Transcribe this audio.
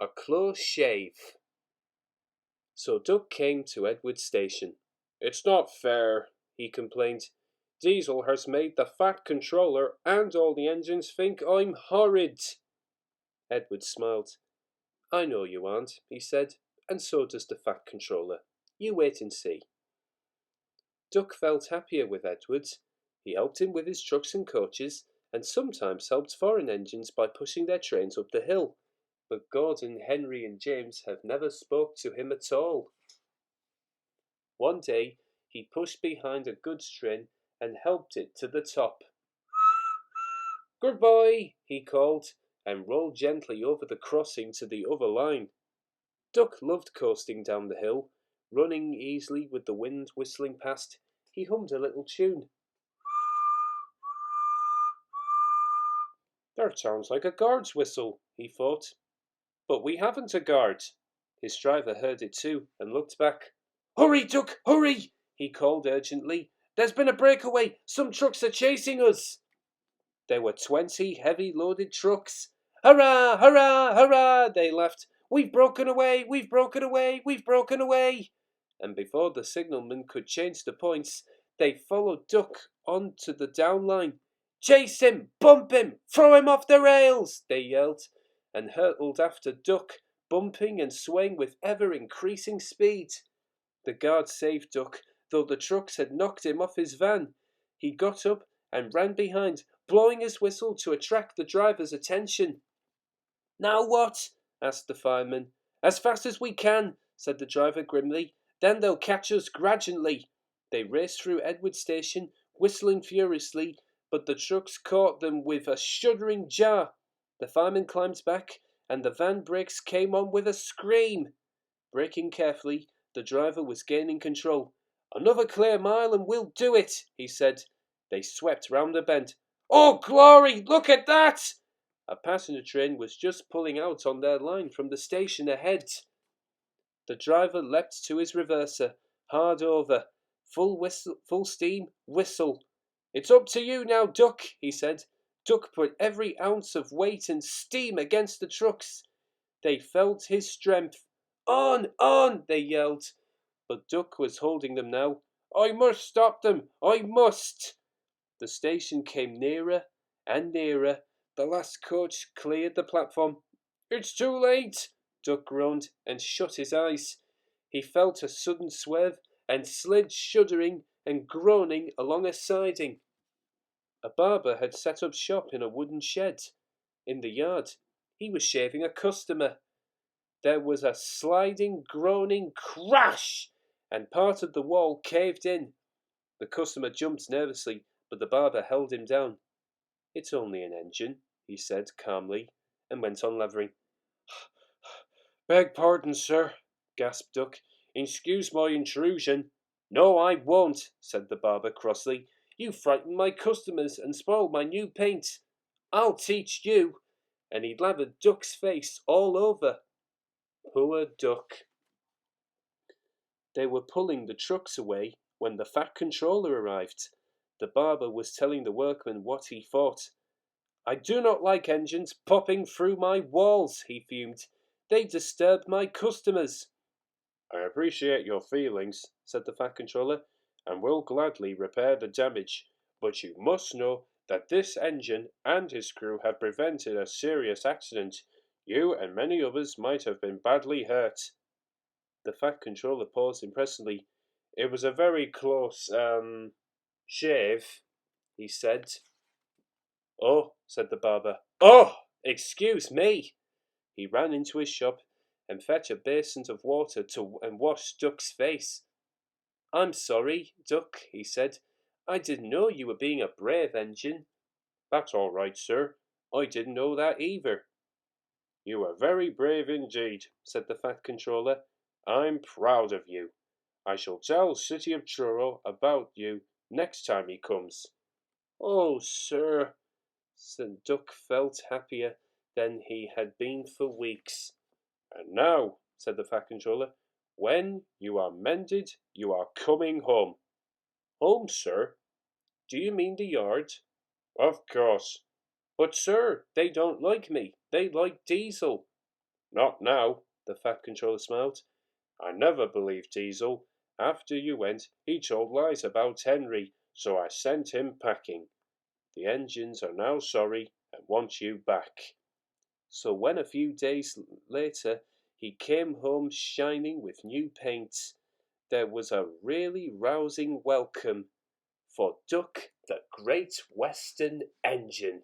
A close shave. So Duck came to Edward's station. "It's not fair," he complained. "Diesel has made the Fat Controller and all the engines think I'm horrid." Edward smiled. "I know you aren't," he said, "and so does the Fat Controller. You wait and see." Duck felt happier with Edward. He helped him with his trucks and coaches, and sometimes helped foreign engines by pushing their trains up the hill. But Gordon, Henry, and James have never spoke to him at all. One day he pushed behind a goods train and helped it to the top. "Goodbye," he called, and rolled gently over the crossing to the other line. Duck loved coasting down the hill, running easily with the wind whistling past. He hummed a little tune. "That sounds like a guard's whistle," he thought. "But we haven't a guard." His driver heard it too and looked back. "Hurry, Duck, hurry!" he called urgently. "There's been a breakaway. Some trucks are chasing us." There were 20 heavy loaded trucks. "Hurrah, hurrah, hurrah!" they laughed. "We've broken away, we've broken away, we've broken away!" And before the signalman could change the points, they followed Duck on to the down line. "Chase him! Bump him! Throw him off the rails!" they yelled, and hurtled after Duck, bumping and swaying with ever-increasing speed. The guard saved Duck, though the trucks had knocked him off his van. He got up and ran behind, blowing his whistle to attract the driver's attention. "Now what?" asked the fireman. "As fast as we can," said the driver grimly. "Then they'll catch us gradually." They raced through Edward Station, whistling furiously, but the trucks caught them with a shuddering jar. The fireman climbed back, and the van brakes came on with a scream. Braking carefully, the driver was gaining control. "Another clear mile and we'll do it," he said. They swept round the bend. "Oh, glory! Look at that!" A passenger train was just pulling out on their line from the station ahead. The driver leapt to his reverser, hard over. Full steam, whistle. "It's up to you now, Duck," he said. Duck put every ounce of weight and steam against the trucks. They felt his strength. "On, on!" they yelled. But Duck was holding them now. "I must stop them! I must!" The station came nearer and nearer. The last coach cleared the platform. "It's too late!" Duck groaned and shut his eyes. He felt a sudden swerve and slid shuddering and groaning along a siding. A barber had set up shop in a wooden shed in the yard. He was shaving a customer. There was a sliding, groaning crash, and part of the wall caved in. The customer jumped nervously, but the barber held him down. "It's only an engine," he said calmly, and went on lathering. "Beg pardon, sir," gasped Duck. "Excuse my intrusion." "No, I won't," said the barber crossly. "You frightened my customers and spoiled my new paint. I'll teach you." And he lathered Duck's face all over. Poor Duck. They were pulling the trucks away when the Fat Controller arrived. The barber was telling the workmen what he thought. "I do not like engines popping through my walls," he fumed. "They disturb my customers." "I appreciate your feelings," said the Fat Controller, "and will gladly repair the damage. But you must know that this engine and his crew have prevented a serious accident. You and many others might have been badly hurt." The Fat Controller paused impressively. "It was a very close, shave," he said. "Oh," said the barber. "Oh, excuse me." He ran into his shop and fetched a basin of water and washed Duck's face. "I'm sorry, Duck," he said. "I didn't know you were being a brave engine." "That's all right, sir. I didn't know that either." "You are very brave indeed," said the Fat Controller. "I'm proud of you. I shall tell City of Truro about you next time he comes." "Oh, sir," said Duck, felt happier than he had been for weeks. "And now," said the Fat Controller, "when you are mended, you are coming home." "Home, sir? Do you mean the yard?" "Of course." "But, sir, they don't like me. They like Diesel." Not now, the Fat Controller smiled. I never believed Diesel. After you went, he told lies about Henry, so I sent him packing. The engines are now sorry and want you back. So when a few days later he came home shining with new paint, there was a really rousing welcome for Duck the Great Western Engine.